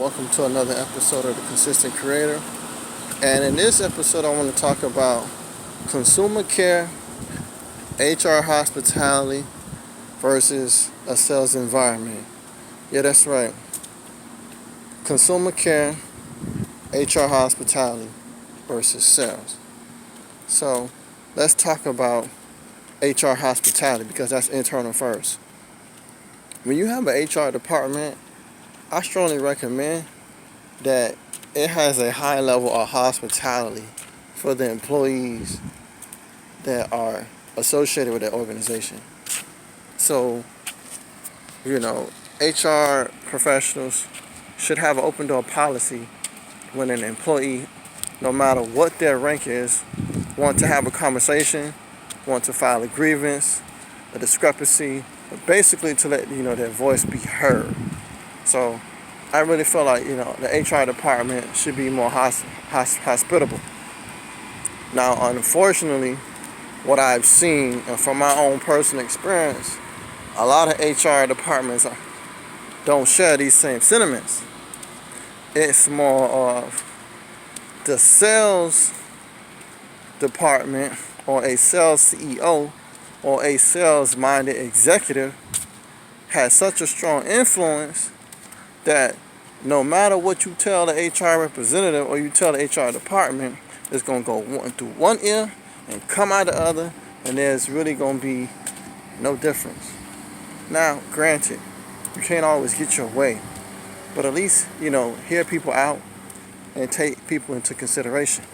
Welcome to another episode of The Consistent Creator. And in this episode, I want to talk about consumer care, HR hospitality versus a sales environment. Yeah, that's right. Consumer care, HR hospitality versus sales. So let's talk about HR hospitality because that's internal first. When you have an HR department, I strongly recommend that it has a high level of hospitality for the employees that are associated with that organization. So, HR professionals should have an open door policy when an employee, no matter what their rank is, want to have a conversation, want to file a grievance, a discrepancy, but basically to let their voice be heard. So I really feel like the HR department should be more hospitable. Now, unfortunately, what I've seen and from my own personal experience, a lot of HR departments don't share these same sentiments. It's more of the sales department or a sales CEO or a sales-minded executive has such a strong influence that no matter what you tell the HR representative or you tell the HR department, it's going to go through one ear and come out the other, and there's really going to be no difference. Now, granted, you can't always get your way, but at least, hear people out and take people into consideration.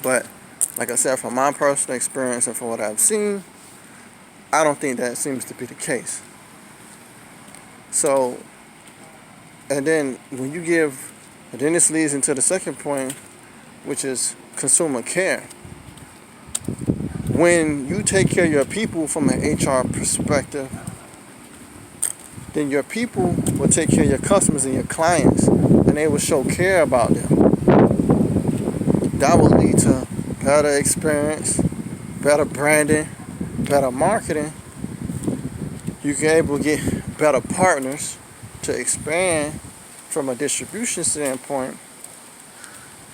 But, like I said, from my personal experience and from what I've seen, I don't think that seems to be the case. So, and then this leads into the second point, which is consumer care. When you take care of your people from an HR perspective, then your people will take care of your customers and your clients, and they will show care about them. That will lead to better experience, better branding, better marketing. You can able to get better partners to expand from a distribution standpoint,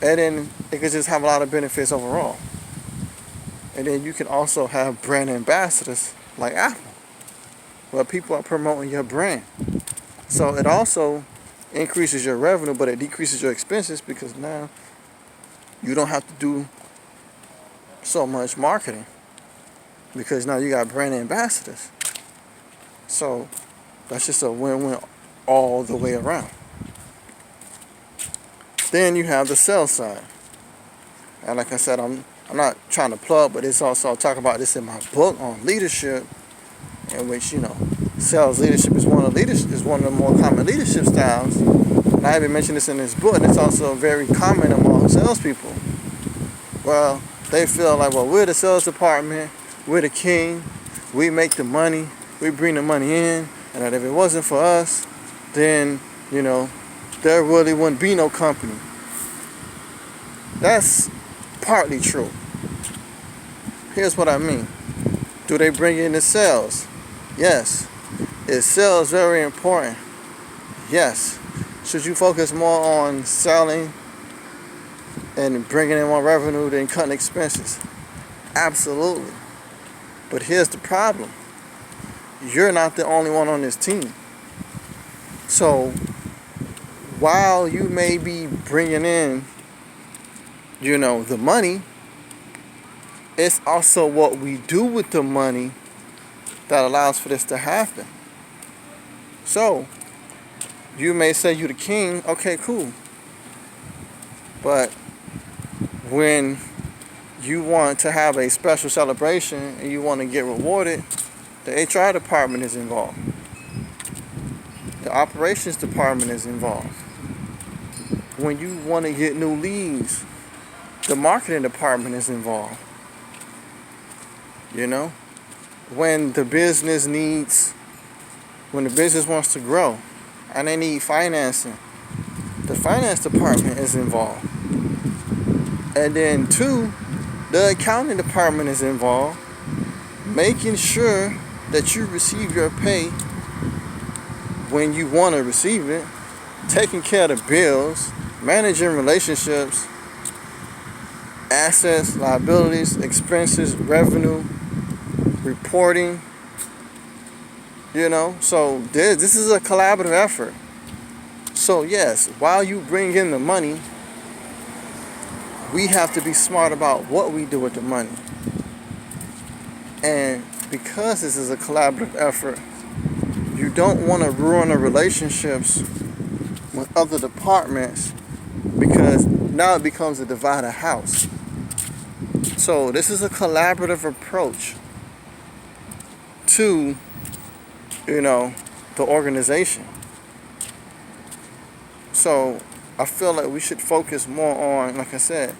and then it could just have a lot of benefits overall. And then you can also have brand ambassadors like Apple, where people are promoting your brand. So it also increases your revenue, but it decreases your expenses because now you don't have to do so much marketing because now you got brand ambassadors. So that's just a win-win all the way around. Then you have the sales side. And like I said, I'm not trying to plug, but it's also, I'll talk about this in my book on leadership, in which, sales leadership is one of the more common leadership styles. And I even mentioned this in this book, and it's also very common among salespeople. Well, they feel like, well, we're the sales department, we're the king, we make the money, we bring the money in, and that if it wasn't for us, then, there really wouldn't be no company. That's partly true. Here's what I mean. Do they bring in the sales? Yes. Is sales very important? Yes. Should you focus more on selling and bringing in more revenue than cutting expenses? Absolutely. But here's the problem. You're not the only one on this team. So while you may be bringing in, the money, it's also what we do with the money that allows for this to happen. So you may say you're the king. Okay, cool. But when you want to have a special celebration and you want to get rewarded, the HR department is involved. The operations department is involved. When you want to get new leads, the marketing department is involved. When the business wants to grow and they need financing, the finance department is involved. And then 2, the accounting department is involved, making sure that you receive your pay when you want to receive it, taking care of the bills, managing relationships, assets, liabilities, expenses, revenue, reporting. So this is a collaborative effort. So yes, while you bring in the money, we have to be smart about what we do with the money. And because this is a collaborative effort, you don't want to ruin the relationships with other departments, because now it becomes a divided house. So this is a collaborative approach to, the organization. So I feel like we should focus more on, like I said,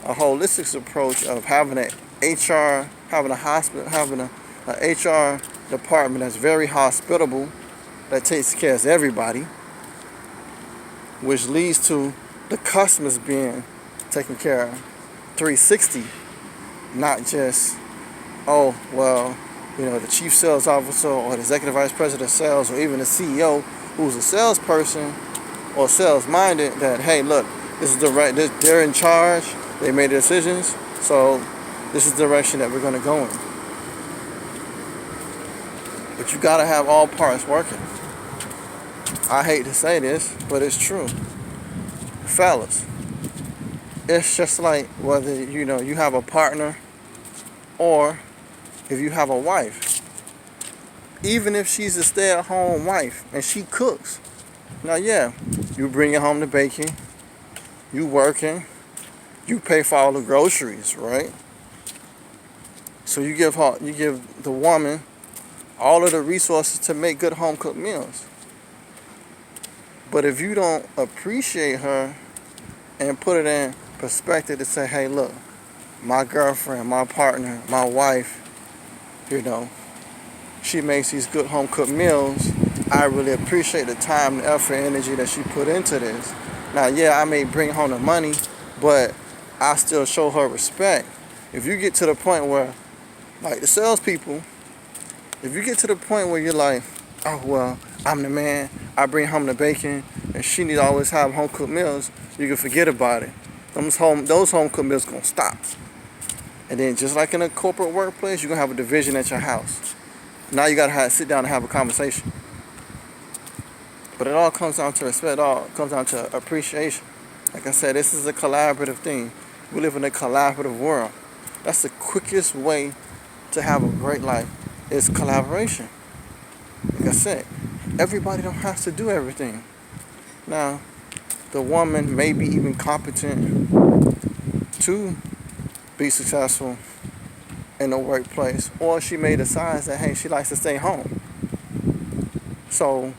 a holistic approach of having an HR, having a hospital, having a HR department that's very hospitable, that takes care of everybody, which leads to the customers being taken care of 360, not just, the chief sales officer or the executive vice president of sales, or even the CEO who's a salesperson or sales-minded, that, hey, look, this is they're in charge, they made the decisions, so this is the direction that we're going to go in. But you got to have all parts working. I hate to say this, but it's true. Fellas, it's just like whether, you have a partner or if you have a wife. Even if she's a stay-at-home wife and she cooks. Now, yeah, you bringing home the bacon, you working, you pay for all the groceries, right? So you give the woman all of the resources to make good home-cooked meals. But if you don't appreciate her and put it in perspective to say, hey, look, my girlfriend, my partner, my wife, she makes these good home-cooked meals. I really appreciate the time, the effort, energy that she put into this. Now, yeah, I may bring home the money, but I still show her respect. If you get to the point where, like the salespeople, if you get to the point where you're like, oh, well, I'm the man, I bring home the bacon, and she need to always have home-cooked meals, you can forget about it. Those home-cooked meals going to stop. And then just like in a corporate workplace, you're going to have a division at your house. Now you got to sit down and have a conversation. But it all comes down to respect. It all comes down to appreciation. Like I said, this is a collaborative thing. We live in a collaborative world. That's the quickest way to have a great life, is collaboration. Like I said, everybody don't have to do everything. Now, the woman may be even competent to be successful in the workplace, or she may decide that, hey, she likes to stay home. So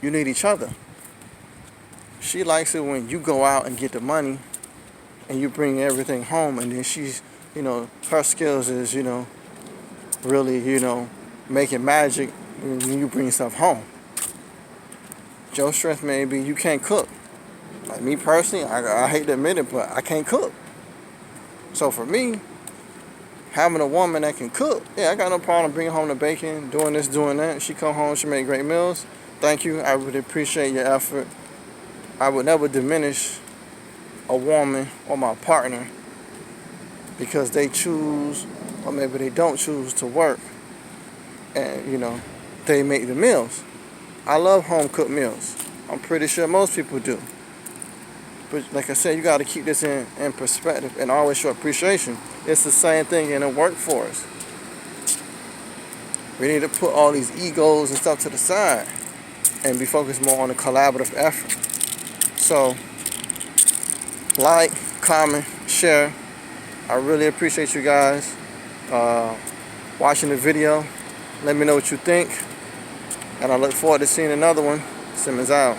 you need each other. She likes it when you go out and get the money and you bring everything home, and then she's, her skills is, really, making magic when you bring stuff home. Your strength may be you can't cook. Like me personally, I hate to admit it, but I can't cook. So for me, having a woman that can cook, I got no problem bringing home the bacon, doing this, doing that. She come home, she make great meals. Thank you. I really appreciate your effort. I would never diminish a woman or my partner because they choose, or maybe they don't choose to work, and they make the meals. I love home cooked meals. I'm pretty sure most people do. But like I said, you got to keep this in perspective and always show appreciation. It's the same thing in the workforce. We need to put all these egos and stuff to the side and be focused more on a collaborative effort. So, like, comment, share. I really appreciate you guys watching the video. Let me know what you think. And I look forward to seeing another one. Simmons out.